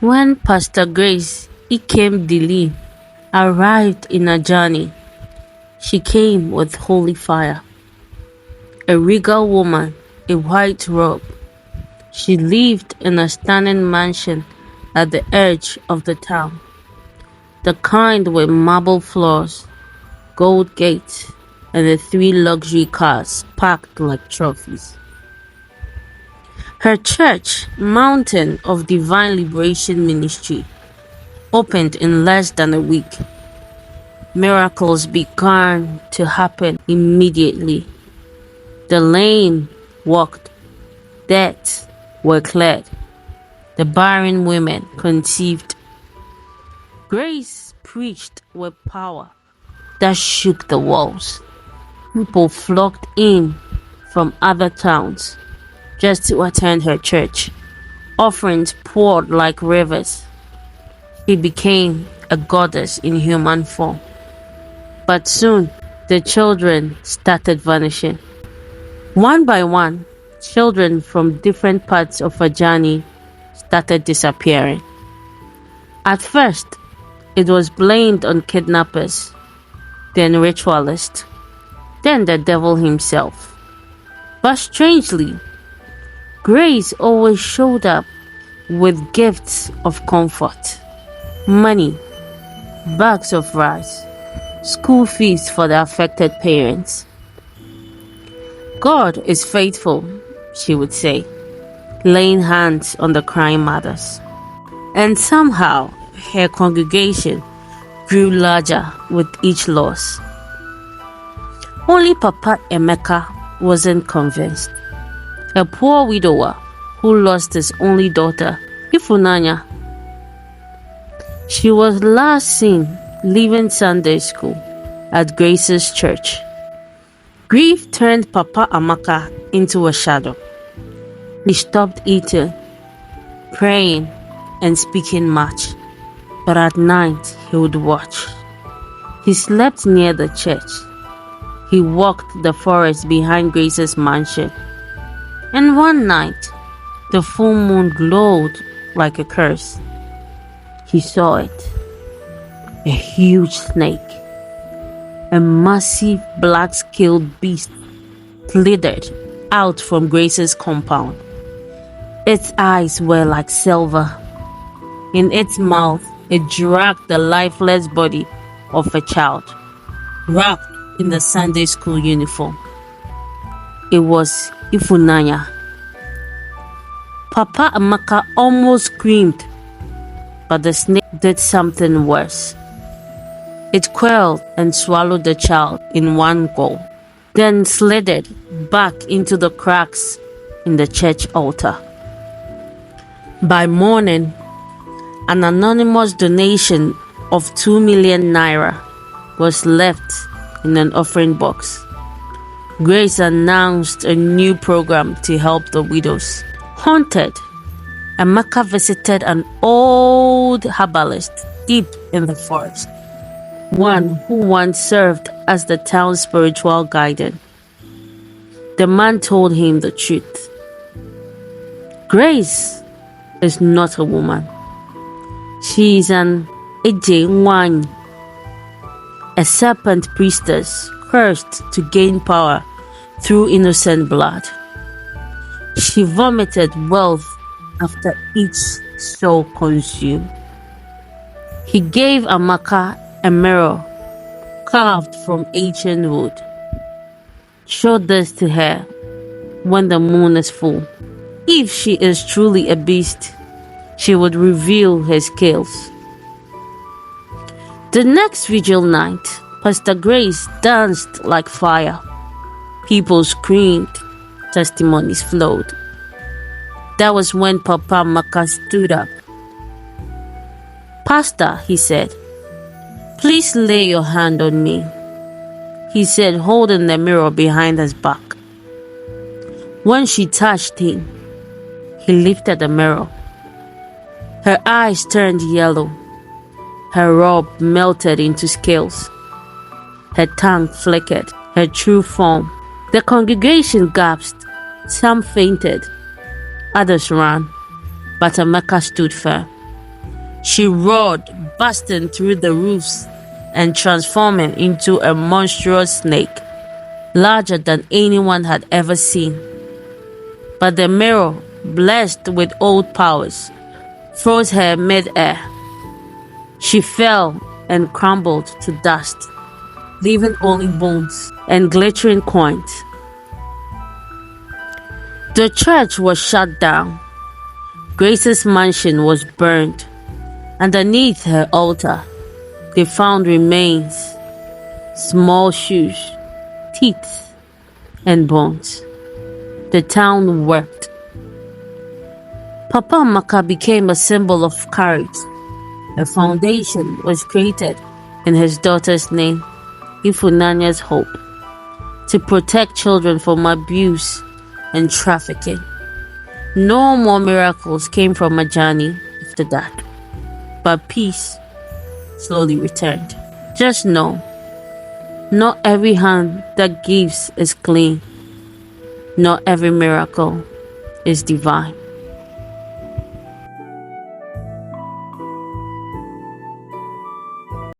When Pastor Grace Ikem Dili arrived in Ajani, she came with holy fire. A regal woman, a white robe, she lived in a stunning mansion at the edge of the town, the kind with marble floors, gold gates, and the 3 luxury cars parked like trophies. Her church, Mountain of Divine Liberation Ministry, opened in less than a week. Miracles began to happen immediately. The lame walked, dead were cleared, the barren women conceived. Grace preached with power that shook the walls. People flocked in from other towns just to attend her church. Offerings poured like rivers. She became a goddess in human form. But soon, the children started vanishing. One by one, children from different parts of Ajani started disappearing. At first, it was blamed on kidnappers, then ritualists, then the devil himself. But strangely, Grace always showed up with gifts of comfort, money, bags of rice, school fees for the affected parents. God is faithful, she would say, laying hands on the crying mothers. And somehow, her congregation grew larger with each loss. Only Papa Emeka wasn't convinced. A poor widower who lost his only daughter, Ifunanya. She was last seen leaving Sunday school at Grace's church. Grief turned Papa Amaka into a shadow. He stopped eating, praying, and speaking much. But at night, he would watch. He slept near the church. He walked the forest behind Grace's mansion. And one night, the full moon glowed like a curse. He saw it. A huge snake. A massive black-scaled beast slithered out from Grace's compound. Its eyes were like silver. In its mouth, it dragged the lifeless body of a child, wrapped in the Sunday school uniform. It was Ifunanya. Papa Amaka almost screamed, but the snake did something worse. It quailed and swallowed the child in one go, then slithered back into the cracks in the church altar. By morning, an anonymous donation of 2 million naira was left in an offering box. Grace announced a new program to help the widows. Haunted, Amaka visited an old herbalist deep in the forest, one who once served as the town's spiritual guardian. The man told him the truth. Grace is not a woman. She is an Ajani, a serpent priestess cursed to gain power through innocent blood. She vomited wealth after each soul consumed. He gave Amaka a mirror carved from ancient wood. Show this to her when the moon is full. If she is truly a beast, she would reveal her scales. The next vigil night, Pastor Grace danced like fire. People screamed, testimonies flowed. That was when Papa Maka stood up. Pastor, he said, please lay your hand on me, he said, holding the mirror behind his back. When she touched him, he lifted the mirror. Her eyes turned yellow. Her robe melted into scales. Her tongue flickered, her true form. The congregation gasped. Some fainted. Others ran. But Amaka stood firm. She roared, bursting through the roofs and transforming into a monstrous snake, larger than anyone had ever seen. But the mirror, blessed with old powers, froze her mid-air. She fell and crumbled to dust, leaving only bones and glittering coins. The church was shut down. Grace's mansion was burned. Underneath her altar, they found remains, small shoes, teeth, and bones. The town wept. Papa Maka became a symbol of courage. A foundation was created in his daughter's name, Ifunanya's Hope, to protect children from abuse and trafficking. No more miracles came from Ajani after that, but peace slowly returned. Just know, not every hand that gives is clean. Not every miracle is divine.